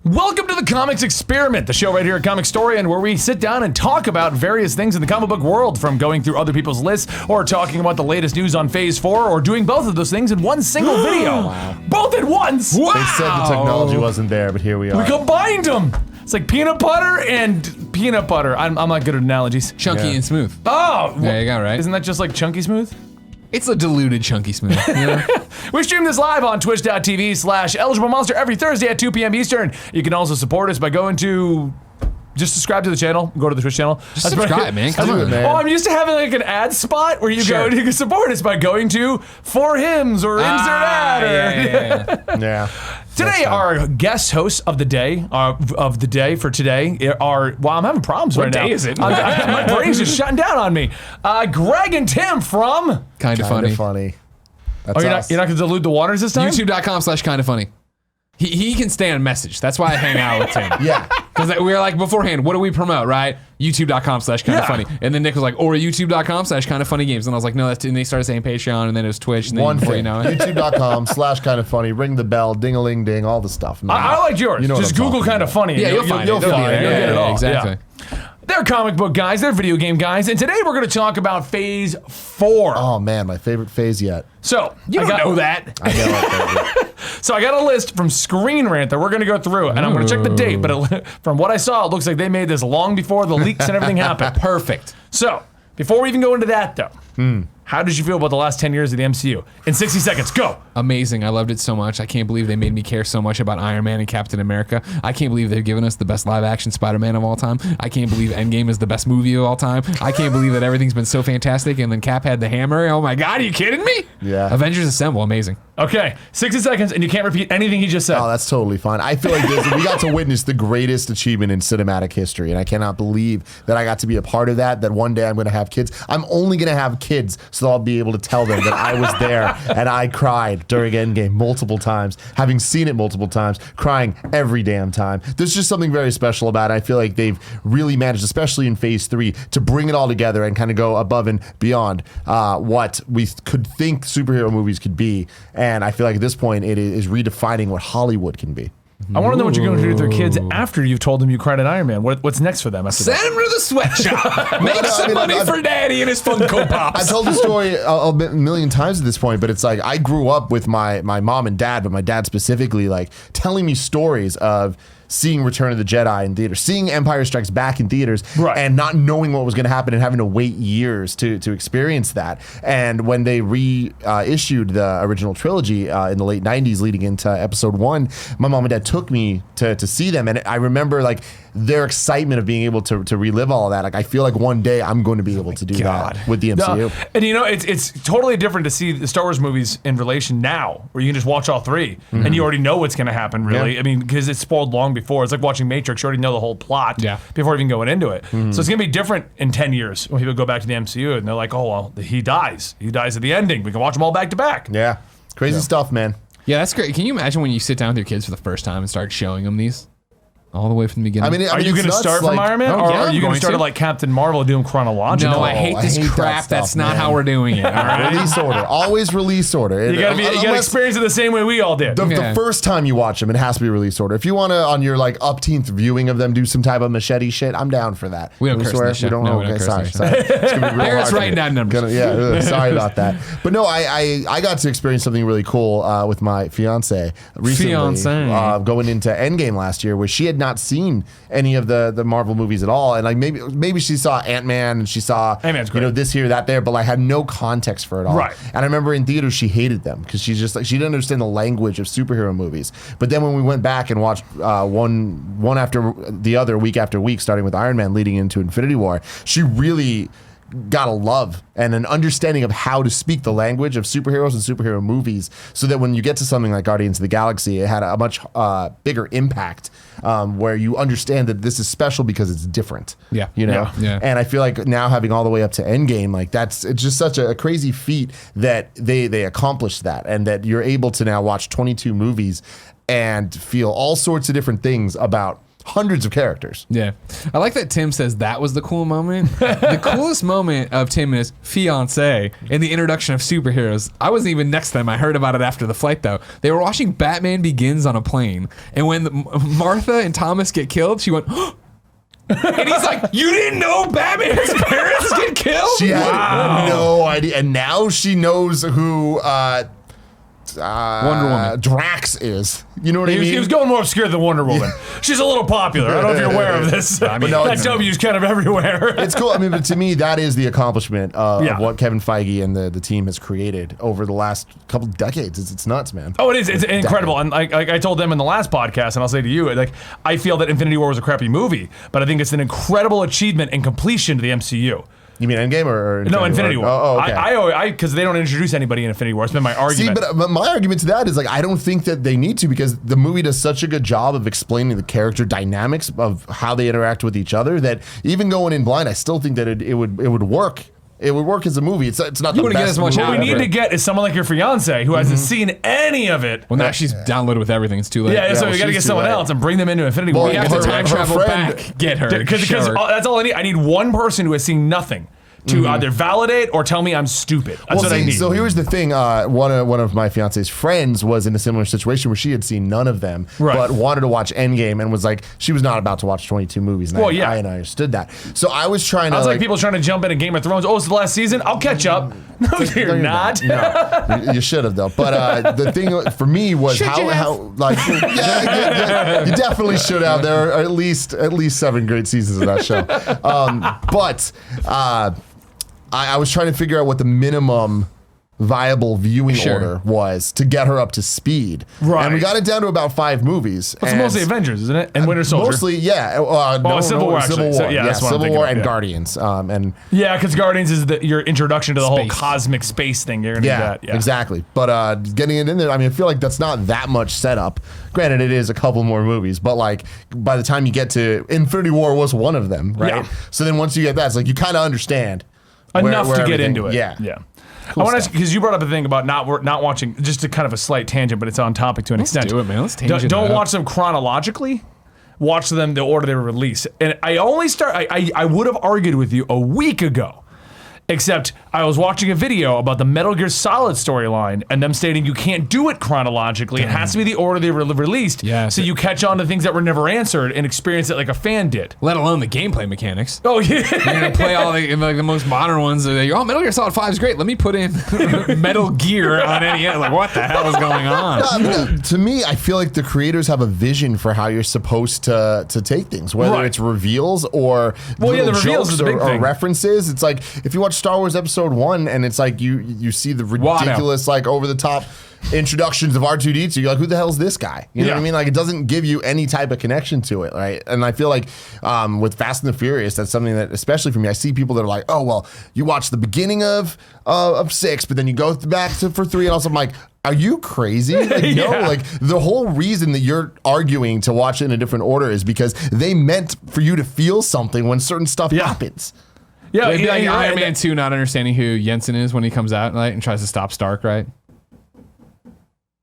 Welcome to the Comics Experiment, the show right here at Comic Storian, where we sit down and talk about various things in the comic book world, from going through other people's lists, or talking about the latest news on Phase 4, or doing both of those things in one single video. Wow. Both at once! Wow! They said the technology wasn't there, but here we are. We combined them! It's like peanut butter and peanut butter. I'm not good at analogies. Chunky and smooth. Oh! There you go, right? Isn't that just like chunky smooth? It's a diluted chunky smooth. You know? We stream this live on twitch.tv/eligiblemonster every Thursday at 2 p.m. Eastern. You can also support us by going to... Just subscribe to the channel. Go to the Twitch channel. Just subscribe, man. Come on, man. Oh, I'm used to having like an ad spot where you go and you can support us by going to For Hymns or Insert Ad. Yeah. Today, our guest hosts of the day for today are, well, I'm having problems right now. What day is it? My brain's just shutting down on me. Greg and Tim from... Kinda funny. That's you're us. not going to dilute the waters this time? YouTube.com/kindafunny. He can stay on message. That's why I hang out with him. Yeah. Because we were like beforehand, what do we promote, right? YouTube.com/kindafunny. Yeah. And then Nick was like, or YouTube.com/kindafunnygames. And I was like, no, that's, and they started saying Patreon, and then it was Twitch. And then before you know it. YouTube.com/kindafunny. Ring the bell, ding-a-ling-ding, all the stuff. Man. I liked yours. You know just Google kind of funny. Yeah, you'll find it. You'll find it. You'll get it all. Exactly. Yeah. They're comic book guys. They're video game guys. And today we're going to talk about Phase 4. Oh, man, my favorite phase yet. So, You don't know that. I know it, So I got a list from Screen Rant that we're going to go through, and I'm going to check the date, but from what I saw, it looks like they made this long before the leaks and everything happened. Perfect. So, before we even go into that, though, how did you feel about the last 10 years of the MCU? In 60 seconds, go! Amazing. I loved it so much. I can't believe they made me care so much about Iron Man and Captain America. I can't believe they've given us the best live-action Spider-Man of all time. I can't believe Endgame is the best movie of all time. I can't believe that everything's been so fantastic, and then Cap had the hammer. Oh my God, are you kidding me? Yeah. Avengers Assemble, amazing. Okay, 60 seconds, and you can't repeat anything he just said. Oh, that's totally fine. I feel like we got to witness the greatest achievement in cinematic history, and I cannot believe that I got to be a part of that, that one day I'm going to have kids. I'm only going to have kids, so I'll be able to tell them that I was there, and I cried during Endgame multiple times, having seen it multiple times, crying every damn time. There's just something very special about it. I feel like they've really managed, especially in Phase 3, to bring it all together and kind of go above and beyond what we could think superhero movies could be. And I feel like at this point, it is redefining what Hollywood can be. I want to know what you're going to do with their kids after you've told them you cried at Iron Man. What's next for them after Send that? them to the sweatshop. Make some money for Daddy and his Funko Pops. I've told the story a million times at this point, but it's like I grew up with my mom and dad, but my dad specifically, like telling me stories of seeing Return of the Jedi in theaters, seeing Empire Strikes Back in theaters, right, and not knowing what was going to happen and having to wait years to experience that. And when they reissued the original trilogy in the late 90s leading into Episode 1, my mom and dad took me to see them. And I remember like their excitement of being able to relive all of that. Like I feel like one day I'm going to be able to do that with the MCU. No, and you know, it's totally different to see the Star Wars movies in relation now, where you can just watch all three and you already know what's going to happen, really. Yeah. I mean, because it's spoiled long before. It's like watching Matrix. You already know the whole plot before even going into it. So it's going to be different in 10 years when people go back to the MCU and they're like, oh, well, he dies. He dies at the ending. We can watch them all back to back. Yeah. Crazy stuff, man. Yeah, that's great. Can you imagine when you sit down with your kids for the first time and start showing them these? All the way from the beginning. Are you going to start from Iron Man, or are you going to start like Captain Marvel, do them chronologically? No, I hate this crap. That's not how we're doing it. All right? Release order. Always release order. You got to experience it the same way we all did. The first time you watch them, it has to be release order. If you want to, on your like upteenth viewing of them, do some type of machete shit, I'm down for that. We don't curse in this show. We don't. No, we okay, don't curse sorry. It's gonna be real Parents hard writing down numbers. Sorry about that. But no, I got to experience something really cool with my fiance recently. Going into Endgame last year, where she had not seen any of the Marvel movies at all, and like maybe she saw Ant-Man and she saw this here, that there, but like had no context for it all. Right. And I remember in theaters she hated them because she's just like she didn't understand the language of superhero movies. But then when we went back and watched one after the other, week after week, starting with Iron Man leading into Infinity War, she really got a love and an understanding of how to speak the language of superheroes and superhero movies, so that when you get to something like Guardians of the Galaxy, it had a much bigger impact, where you understand that this is special because it's different. Yeah. You know? Yeah. And I feel like now having all the way up to Endgame, like it's just such a crazy feat that they accomplished that, and that you're able to now watch 22 movies and feel all sorts of different things about hundreds of characters. Yeah. I like that Tim says that was the cool moment. The coolest moment of Tim is fiance in the introduction of superheroes. I wasn't even next to them. I heard about it after the flight, though. They were watching Batman Begins on a plane. And when Martha and Thomas get killed, she went, and he's like, you didn't know Batman's parents get killed? She had no idea. And now she knows who Wonder Woman. Drax is. You know what I mean? He was going more obscure than Wonder Woman. She's a little popular. I don't know if you're aware of this. I mean, that W's kind of everywhere. It's cool. I mean, but to me, that is the accomplishment of what Kevin Feige and the team has created over the last couple decades. It's nuts, man. Oh, it is. It's incredible. And like I told them in the last podcast, and I'll say to you, like, I feel that Infinity War was a crappy movie, but I think it's an incredible achievement and completion to the MCU. You mean Endgame or no, Infinity War? Oh, okay. I because they don't introduce anybody in Infinity War. It's been my argument. See, but my argument to that is like I don't think that they need to because the movie does such a good job of explaining the character dynamics of how they interact with each other that even going in blind, I still think that it would work. It would work as a movie. It's not the best. Get as much movie. What we need to get is someone like your fiance who hasn't seen any of it. Well, now she's downloaded with everything. It's too late. Yeah, so we got to get someone else and bring them into Infinity War. We have to time travel back. Get her. Because that's all I need. I need one person who has seen nothing to either validate or tell me I'm stupid. That's what I need. So here's the thing. One of my fiance's friends was in a similar situation where she had seen none of them, but wanted to watch Endgame and was like, she was not about to watch 22 movies. And I understood that. So I was trying to. I was like people trying to jump into Game of Thrones. Oh, it's the last season. I'll catch up. No, you're not. No, you should have though. But the thing for me was how like you definitely should have. There are at least 7 great seasons of that show. But I was trying to figure out what the minimum viable viewing order was to get her up to speed. Right. And we got it down to about 5 movies. It's mostly Avengers, isn't it? And Winter Soldier. Mostly, yeah. Civil War, actually. Civil War, yeah, Civil War and Guardians. Yeah, because Guardians is your introduction to the whole cosmic space thing. You're going to do that. Yeah, exactly. But getting it in there, I mean, I feel like that's not that much setup. Granted, it is a couple more movies, but like by the time you get to Infinity War was one of them, right? Yeah. So then once you get that, it's like you kind of understand. Enough to get into it. Yeah. Cool I want to ask because you brought up a thing about not watching, just a kind of a slight tangent, but it's on topic to an extent. Let's do it, man. Let's tangent. Don't watch them chronologically. Watch them the order they were released. And I only I would have argued with you a week ago, except I was watching a video about the Metal Gear Solid storyline and them stating you can't do it chronologically. It has to be the order they were released. Yeah, so you catch on to things that were never answered and experience it like a fan did. Let alone the gameplay mechanics. Oh yeah, you're gonna play all the most modern ones. Oh, Metal Gear Solid 5 is great. Let me put in Metal Gear on NES. Like what the hell is going on? To me, I feel like the creators have a vision for how you're supposed to take things, whether it's reveals or the reveals is a big thing. Or references. It's like if you watch Star Wars Episode 1 and it's like you see the ridiculous like over the top introductions of R2-D2, you're like, who the hell is this guy? You know what I mean? Like it doesn't give you any type of connection to it, right? And I feel like with Fast and the Furious, that's something that, especially for me, I see people that are like, oh well, you watch the beginning of 6, but then you go back for 3, and also I'm like, are you crazy? Like, no, like the whole reason that you're arguing to watch it in a different order is because they meant for you to feel something when certain stuff happens. Yeah, it'd be like Iron Man 2 not understanding who Jensen is when he comes out and tries to stop Stark, right?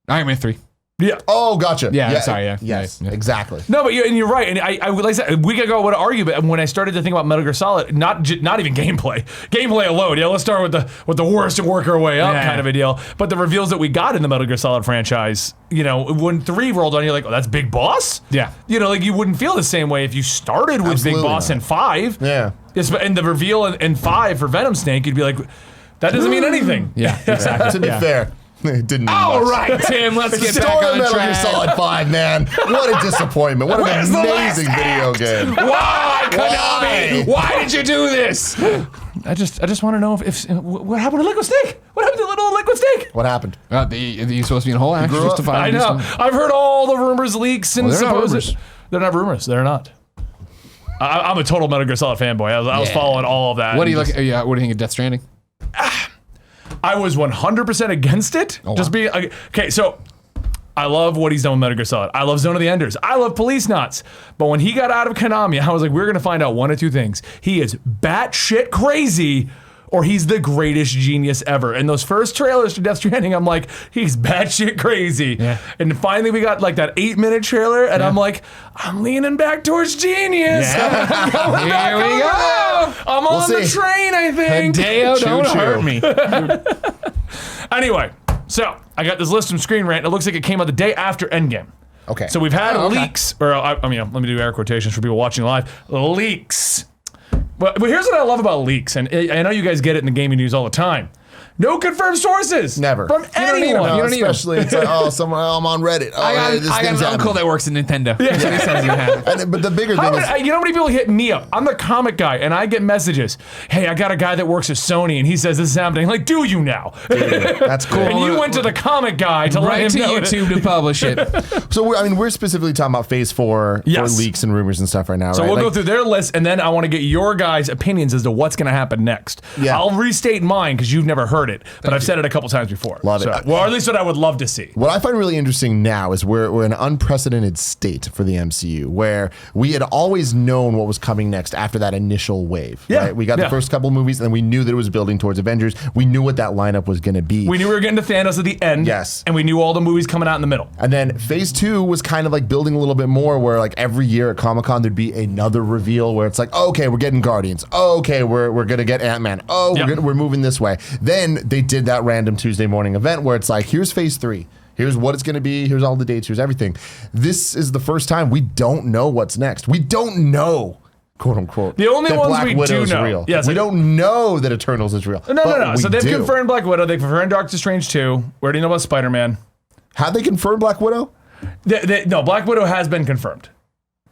Iron Man 3. Yeah. Oh, gotcha. Yeah. Sorry. Yeah. Yes. Yeah. Exactly. No, but you're right. And I like I said, a week ago I would argue, but when I started to think about Metal Gear Solid, not even gameplay alone. Yeah, let's start with the worst and work our way up kind of a deal. But the reveals that we got in the Metal Gear Solid franchise, when 3 rolled on, you're like, oh, that's Big Boss. Yeah. Like you wouldn't feel the same way if you started with Big Boss in 5. Yeah. And the reveal in 5 for Venom Snake, you'd be like, that doesn't mean anything. Yeah. Exactly. To be fair. It didn't mean All much. right, Tim, let's get back on Metal Gear track. Solid 5, man. What a disappointment. What an amazing video game. Why, Konami? Why did you do this? I just want to know if what happened to Liquid Snake? What happened to little Liquid Snake? What happened? You're supposed to be in a whole action supposed to find I know. I've heard all the rumors, leaks, and supposed. They're not rumors. They're not. I'm a total Metal Gear Solid fanboy. I was following all of that. What do you look? What do you think of Death Stranding? I was 100% against it. Oh, just being okay. So I love what he's done with Metal Gear Solid. I love Zone of the Enders. I love Police Knots. But when he got out of Konami, I was like, we're gonna find out one of 2 things. He is batshit crazy, or he's the greatest genius ever. And those first trailers for Death Stranding, I'm like, he's batshit crazy. Yeah. And finally we got like that 8-minute trailer, and I'm like, I'm leaning back towards genius. Yeah. Here we go. I'm on the train, I think. Deo, don't hurt me. Anyway, so I got this list from Screen Rant. It looks like it came out the day after Endgame. Okay. So we've had leaks, or I mean, let me do air quotations for people watching live. Leaks. But here's what I love about leaks, and I know you guys get it in the gaming news all the time. No confirmed sources. Never. From anyone. You don't need especially it's like, oh, I'm on Reddit. Oh, I got this an thing's uncle happening. that works in Nintendo. That's what he says you have. But the bigger You thing know is, how many people hit me up? I'm the comic guy, and I get messages. Hey, I got a guy that works at Sony, and he says this is happening. I'm like, do you now? that's cool. And you went to the comic guy to let Right him to know. YouTube to publish it. So we're specifically talking about Phase 4 Yes. for leaks and rumors and stuff right now, So right? we'll go Like, through their list, and then I want to get your guys' opinions as to what's going to happen next. Yeah. I'll restate mine because you've never heard it, but I've said it a couple times before. Love it. Well, or at least what I would love to see. What I find really interesting now is we're in an unprecedented state for the MCU, where we had always known what was coming next after that initial wave. Yeah. Right? We got the first couple movies, and then we knew that it was building towards Avengers. We knew what that lineup was going to be. We knew we were getting to Thanos at the end. Yes. And we knew all the movies coming out in the middle. And then Phase 2 was kind of like building a little bit more, where like every year at Comic-Con there'd be another reveal where it's like, oh, okay, we're getting Guardians. Oh, okay, we're gonna get Ant-Man. Oh, Yep. we're moving this way. Then they did that random Tuesday morning event where it's like, here's Phase 3. Here's what it's going to be. Here's all the dates. Here's everything. This is the first time we don't know what's next. We don't know, quote unquote. The only that ones Black we do Widow's know. Real. Yes, we don't know that Eternals is real. No. we So they've do. confirmed Black Widow. They confirmed Doctor Strange 2. We already know about Spider-Man. How'd they confirm Black Widow? No, Black Widow has been confirmed.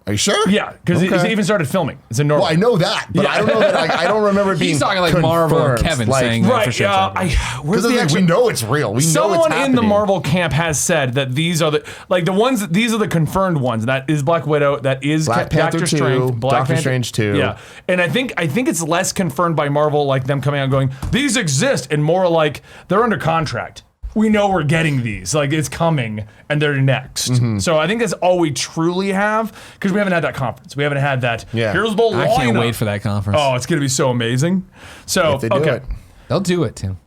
Are you sure? Yeah, because Okay. they even started filming. It's in Norway. Well, I know that, but Yeah. I don't know that. I don't remember it being. He's talking like Marvel or confirmed. Kevin Like, saying that for Right, sure. where's the Because actual... we know it's real. We know it's Someone happening. in the Marvel camp has said that these are the ones. These are the confirmed ones. That is Black Widow. That is Black Panther Doctor 2, Strange. Doctor Strange 2. Yeah, and I think it's less confirmed by Marvel, like them coming out and going, these exist, and more like they're under contract. We know we're getting these. Like it's coming, and they're next. Mm-hmm. So I think that's all we truly have because we haven't had that conference. We haven't had that. Yeah. Here's the lineup. I can't wait for that conference. Oh, it's gonna be so amazing. So If they do okay. it. They'll do it, Tim.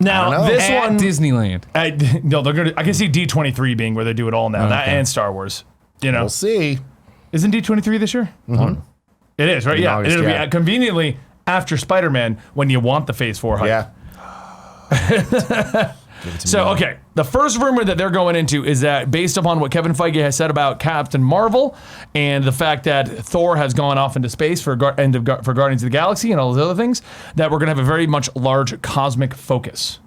Now know. this At one, Disneyland. no, they're gonna. I can see D23 being where they do it all now. That Okay. and Star Wars. You know, We'll see. isn't D23 this year? Mm-hmm. It is, right? In Yeah, August, it'll yeah. be conveniently after Spider-Man when you want the Phase 4 hype. Yeah. So, okay, the first rumor that they're going into is that based upon what Kevin Feige has said about Captain Marvel and the fact that Thor has gone off into space for Guardians of the Galaxy and all those other things, that we're going to have a very much large cosmic focus.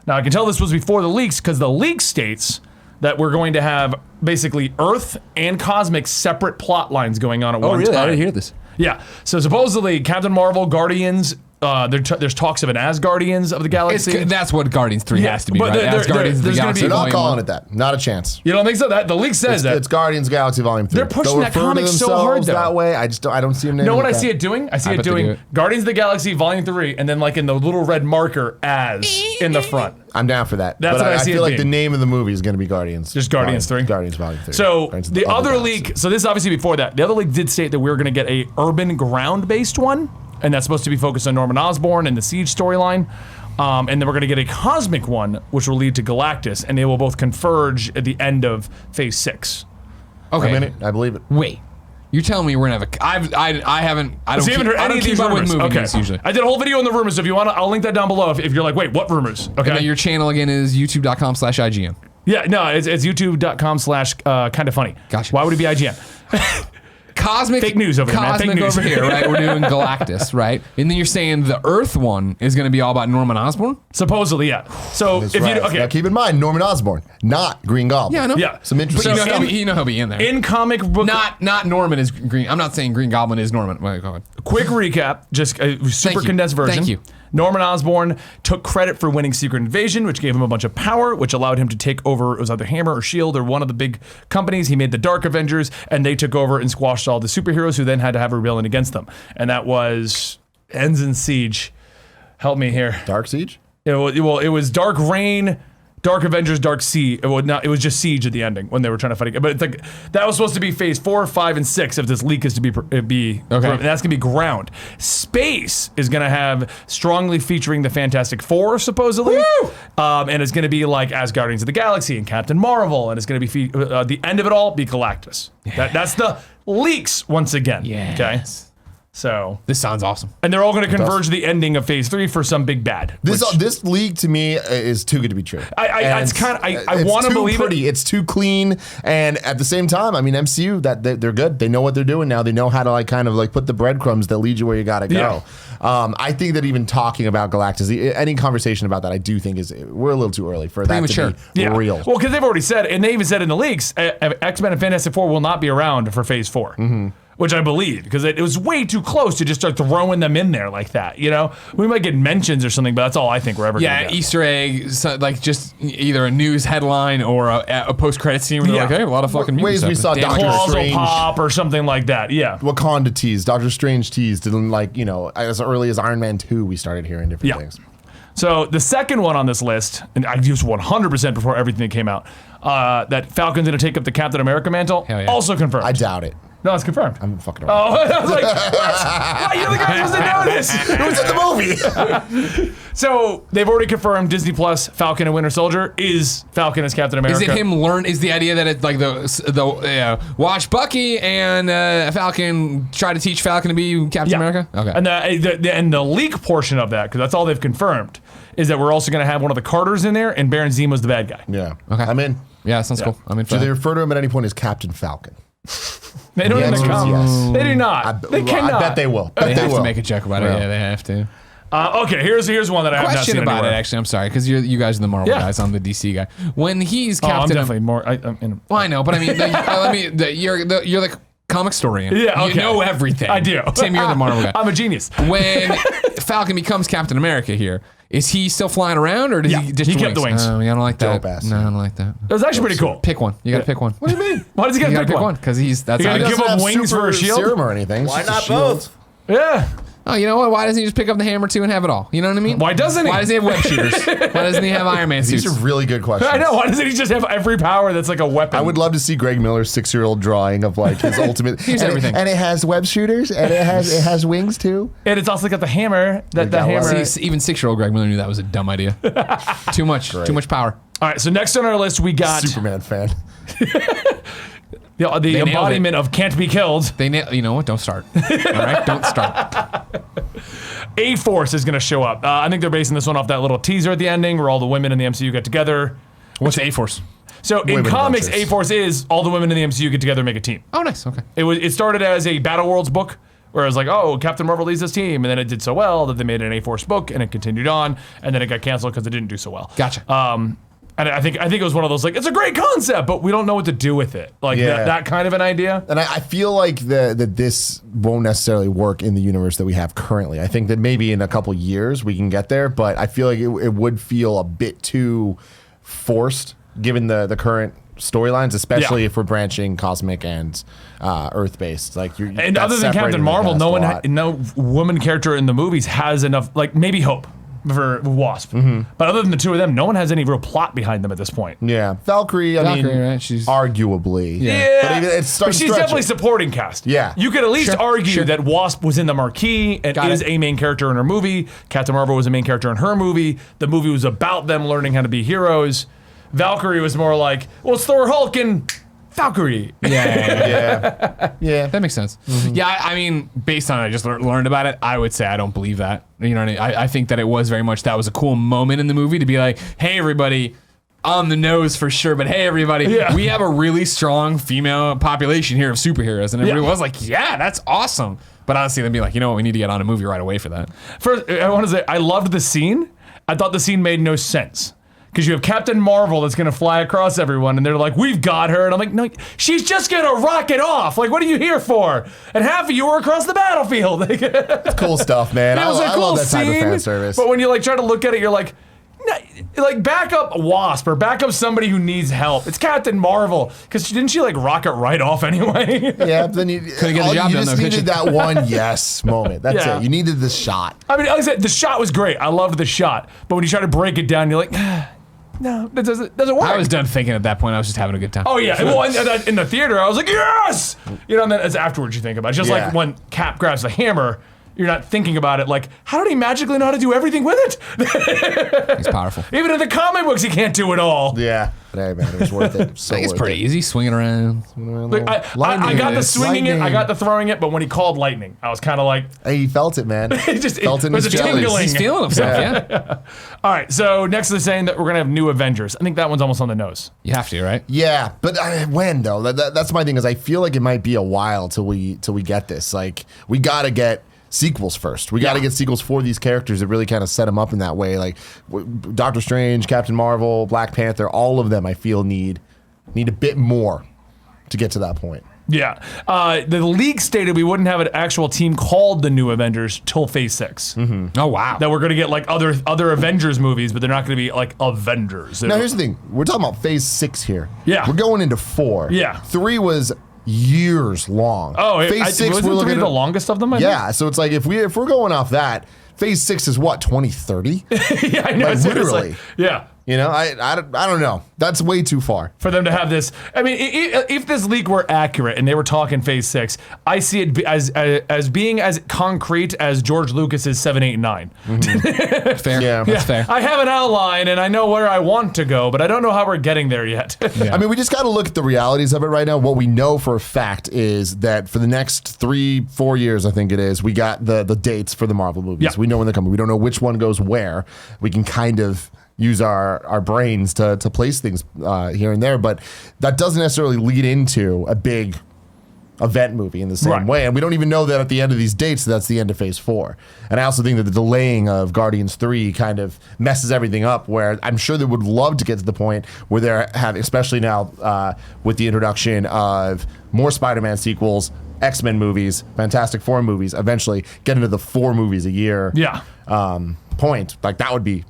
Now, I can tell this was before the leaks because the leak states that we're going to have basically Earth and cosmic separate plot lines going on at one time. I didn't hear this. Yeah. So supposedly Captain Marvel, Guardians, there's talks of an Asgardians of the Galaxy. That's what Guardians 3 Yeah, has to be, but right? there- Asgardians of the there's gonna Galaxy. be- They're not Volume calling 1. it that. Not a chance. You don't think so? That the leak says that. It's Guardians Galaxy Volume 3. They're pushing They'll that refer to comic so themselves hard, though. that way. I don't see them. You know what I see it doing? I see it bet they do doing it. Guardians of the Galaxy Volume 3, and then like in the little red marker as in the front. I'm down for that. That's but what I see feel it like the being. name of the movie is going to be Guardians. Just Guardians 3? Guardians Volume 3. So Guardians of the other Galaxy. leak, so this is obviously before that. The other leak did state that we were going to get a urban ground-based one, and that's supposed to be focused on Norman Osborn and the Siege storyline. And then we're going to get a cosmic one, which will lead to Galactus, and they will both converge at the end of Phase 6. Okay. I'm in it. I believe it. Wait. You're telling me we're gonna have a? I haven't. I don't. So you haven't heard I any don't of these keep up with rumors? movie Okay. news usually. I did a whole video on the rumors. So if you want to, I'll link that down below. If you're like, wait, what rumors? Okay. And then your channel again is youtube.com/IGN. Yeah, no, it's youtube.com/kind of funny. Gotcha. Why would it be IGN? Cosmic Fake news over here, man. Cosmic Fake news. over here, right? We're doing Galactus, right? And then you're saying the Earth one is going to be all about Norman Osborn. Supposedly, yeah. So That's if right. you okay, Now keep in mind, Norman Osborn, not Green Goblin. Yeah, I know. yeah. Some But interesting you know, stuff. he'll be in there. In comic book, Not Norman is Green. I'm not saying Green Goblin is Norman. Wait, go ahead. quick recap, just a super you. condensed version. Thank you. Norman Osborn took credit for winning Secret Invasion, which gave him a bunch of power, which allowed him to take over. It was either Hammer or Shield or one of the big companies. He made the Dark Avengers, and they took over and squashed all the superheroes, who then had to have a rebellion against them. And that was ends in Siege. Help me here. Dark Siege? It was Dark Reign Dark Avengers, Dark Siege. It was just Siege at the ending when they were trying to fight again. But it's like that was supposed to be Phase 4, 5, and 6 if this leak is to be okay. And that's gonna be ground. Space is gonna have strongly featuring the Fantastic Four supposedly, and it's gonna be like as Guardians of the Galaxy and Captain Marvel, and it's gonna be the end of it all be Galactus. That's the leaks once again. Yes. Okay. So this sounds awesome, and they're all going to converge the ending of Phase 3 for some big bad. This league to me is too good to be true. I want to believe it. It's too clean, and at the same time, I mean MCU that they're good. They know what they're doing now. They know how to kind of put the breadcrumbs that lead you where you got to go. Yeah. I think that even talking about Galactus, any conversation about that, I do think we're a little too early for that to be real. Well, because they've already said, and they even said in the leaks, X-Men and Fantastic Four will not be around for Phase 4. Mm-hmm. Which I believe, because it was way too close to just start throwing them in there like that, you know? We might get mentions or something, but that's all I think we're ever going to get. Easter egg, just either a news headline or a post-credit scene where they're like, hey, a lot of fucking ways we saw Doctor Strange pop or something like that, Wakanda tease, Doctor Strange tease, didn't as early as Iron Man 2, we started hearing different things. So the second one on this list, and I used 100% before everything came out, that Falcon's going to take up the Captain America mantle, also confirmed. I doubt it. No, it's confirmed. I'm fucking around. Oh, I was like, what? You're the guy supposed to know this. It was in the movie. So they've already confirmed Disney Plus Falcon and Winter Soldier is Falcon as Captain America. Is it him is the idea that it's like watch Bucky and Falcon try to teach Falcon to be Captain America? Okay. And the leak portion of that, because that's all they've confirmed, is that we're also going to have one of the Carters in there and Baron Zemo's the bad guy. Yeah. Okay. I'm in. Yeah, sounds cool. I'm in for Do that. they refer to him at any point as Captain Falcon? They don't even come. Yes. They do not. They cannot. I bet they will. They have to make a joke about it. Yeah, they have to. Okay, here's one that I have not seen Question about anywhere. it, actually. I'm sorry, because you guys are the Marvel guys. I'm the DC guy. When he's Captain, I'm definitely more. Well, I know, but I mean, you're the comic historian. Yeah, okay. You know everything. I do. Tim, you're the Marvel guy. I'm a genius. When Falcon becomes Captain America here, is he still flying around, or did he just he kept the wings? Oh, yeah, I don't like that. Dope ass. No, I don't like that. It was actually pretty cool. Pick one. You got to pick one. What do you mean? Why does he get to pick one? Because that's You how gotta he give does. him wings for a shield? Serum or anything. Why It's just not a shield. both? Yeah. Oh, you know what? Why doesn't he just pick up the hammer too and have it all? You know what I mean? Why doesn't he? Why does he have web shooters? Why doesn't he have Iron Man suits? These are really good questions. I know. Why doesn't he just have every power that's like a weapon? I would love to see Greg Miller's 6-year-old drawing of his ultimate. Here's everything. And it has web shooters and it has wings too. And it's also got the hammer. The hammer. See, even 6-year-old Greg Miller knew that was a dumb idea. Too much power. All right. So next on our list we got Superman fan. the embodiment of can't be killed. You know what? Don't start. All right, don't start. A-Force is going to show up. I think they're basing this one off that little teaser at the ending where all the women in the MCU get together. What's A-Force? So in Women comics, Adventures. A-Force is all the women in the MCU get together and make a team. Oh, nice. Okay. It started as a Battle Worlds book where it was like, oh, Captain Marvel leads this team, and then it did so well that they made an A-Force book, and it continued on, and then it got canceled because it didn't do so well. Gotcha. And I think it was one of those like, it's a great concept, but we don't know what to do with it. Like that kind of an idea. And I feel like that this won't necessarily work in the universe that we have currently. I think that maybe in a couple years we can get there, but I feel like it would feel a bit too forced given the current storylines, especially if we're branching cosmic and Earth-based. Like and other than Captain Marvel, no woman character in the movies has enough. Like maybe Hope for Wasp, but other than the two of them, no one has any real plot behind them at this point. Yeah, Valkyrie. I mean, right? She's arguably. Yeah, but she's definitely supporting cast. Yeah. You could at least argue that Wasp was in the marquee and is a main character in her movie. Captain Marvel was a main character in her movie. The movie was about them learning how to be heroes. Valkyrie was more like, well, it's Thor, Hulk, and Valkyrie. Yeah. Yeah. That makes sense. Mm-hmm. Yeah, I mean, based on I just learned about it, I would say I don't believe that. You know what I mean? I think that it was very much that was a cool moment in the movie to be like, hey, everybody, on the nose for sure, but hey, everybody, we have a really strong female population here of superheroes. And everybody was like, yeah, that's awesome. But honestly, they'd be like, you know what, we need to get on a movie right away for that. First, I want to say, I loved the scene. I thought the scene made no sense. Because you have Captain Marvel that's going to fly across everyone, and they're like, we've got her. And I'm like, no, she's just going to rocket off. Like, what are you here for? And half of you were across the battlefield. It's cool stuff, man. It was a cool love that type of scene, fan service. but when you like try to look at it, you're like, back up Wasp or back up somebody who needs help. It's Captain Marvel. Because didn't she like rocket right off anyway? Yeah, but then you Couldn't get the job you done, just though, needed that one yes moment. That's it. You needed the shot. I mean, like I said, the shot was great. I loved the shot. But when you try to break it down, you're like, no, that doesn't work. I was done thinking at that point. I was just having a good time. Oh yeah, well in the theater I was like yes, and then as afterwards you think about it. Just like when Cap grabs the hammer, you're not thinking about it like how did he magically know how to do everything with it? He's powerful. Even in the comic books he can't do it all. Yeah, but hey man, it was worth it. So It's pretty easy, swinging around. Like, I got the swinging it, I got the throwing it, but when he called lightning, I was kind of like, Hey, he felt it, man. he just felt it in was his a jellies. tingling. He's feeling himself, yeah. All right, so next they're saying that we're gonna have new Avengers. I think that one's almost on the nose. You have to, right? Yeah, but when though? That's my thing. Is I feel like it might be a while till we get this. Like we gotta get sequels first. We got to get sequels for these characters that really kind of set them up in that way. Like Doctor Strange, Captain Marvel, Black Panther, all of them I feel need a bit more to get to that point. Yeah. The league stated we wouldn't have an actual team called the New Avengers till Phase 6. Mm-hmm. Oh, wow. That we're going to get like other Avengers movies, but they're not going to be like Avengers. Now here's the thing. We're talking about Phase 6 here. Yeah. We're going into 4. Yeah. 3 was years long. Oh, Phase 6 wasn't we're looking 3 at the longest of them? I Yeah, so it's like if we're going off that, Phase 6 is what, 2030? Yeah, I know. Like, It's literally. like, yeah. You know, I don't know. That's way too far. For them to have this, I mean, if this leak were accurate and they were talking Phase 6, I see it as being as concrete as George Lucas's 7, 8, and 9. Fair. Yeah. That's fair. I have an outline and I know where I want to go, but I don't know how we're getting there yet. Yeah. I mean, we just got to look at the realities of it right now. What we know for a fact is that for the next 3-4 years, I think it is, we got the dates for the Marvel movies. Yeah. We know when they're coming. We don't know which one goes where. We can kind of use our brains to place things here and there, but that doesn't necessarily lead into a big event movie in the same way. And we don't even know that at the end of these dates that's the end of Phase 4. And I also think that the delaying of Guardians 3 kind of messes everything up, where I'm sure they would love to get to the point where they're having, especially now with the introduction of more Spider-Man sequels, X-Men movies, Fantastic Four movies, eventually get into the 4 movies a year point. Like that would be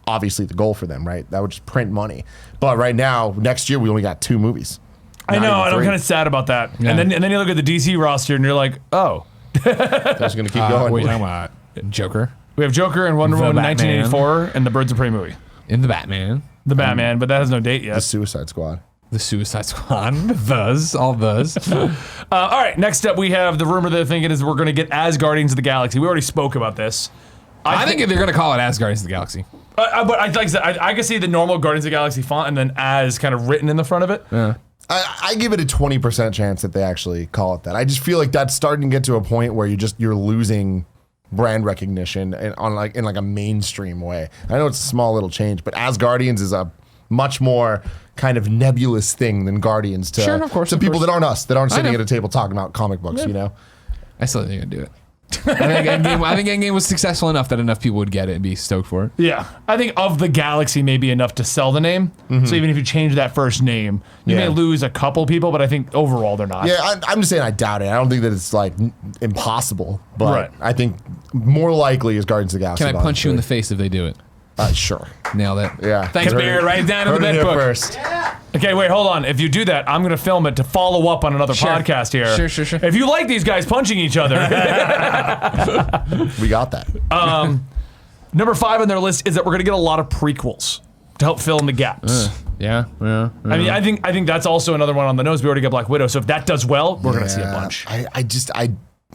obviously the goal for them, right? That would just print money. But right now, next year, we only got 2 movies. I know, and I'm kind of sad about that. Yeah. And then you look at the DC roster and you're like, oh. That's going to keep going. What are you talking about? Joker? We have Joker and Wonder The Woman Batman. 1984 and the Birds of Prey movie. In the Batman. The Batman, but that has no date The yet. Suicide Squad. The Suicide Squad. All those. All right, next up we have the rumor that they're thinking is we're going to get as Guardians of the Galaxy. We already spoke about this. I think they're going to call it As Guardians of the Galaxy. But like I said, I can see the normal Guardians of the Galaxy font and then as kind of written in the front of it. Yeah. I give it a 20% chance that they actually call it that. I just feel like that's starting to get to a point where you're losing brand recognition in a mainstream way. I know it's a small little change, but As Guardians is a much more kind of nebulous thing than Guardians to, Sure, of course, to of people course. that aren't us, that aren't sitting know. at a table talking about comic books, you know? I still think they're going to do it. I think Endgame was successful enough that enough people would get it and be stoked for it. Yeah, I think of the Galaxy may be enough to sell the name. So even if you change that first name, you may lose a couple people, but I think overall they're not. Yeah, I'm just saying I doubt it. I don't think that it's like impossible, but Right. I think more likely is Guardians of the Galaxy. Can I punch you in the face if they do it? Sure. Nailed it. Yeah. Thanks, Heard Barrett. it- Write it down in the heard it bed here book. first. Okay, wait, hold on. If you do that, I'm going to film it to follow up on another podcast here. Sure. If you like these guys punching each other. We got that. Number 5 on their list is that we're going to get a lot of prequels to help fill in the gaps. Yeah. I mean, I think that's also another one on the nose. We already got Black Widow, so if that does well, we're going to see a bunch.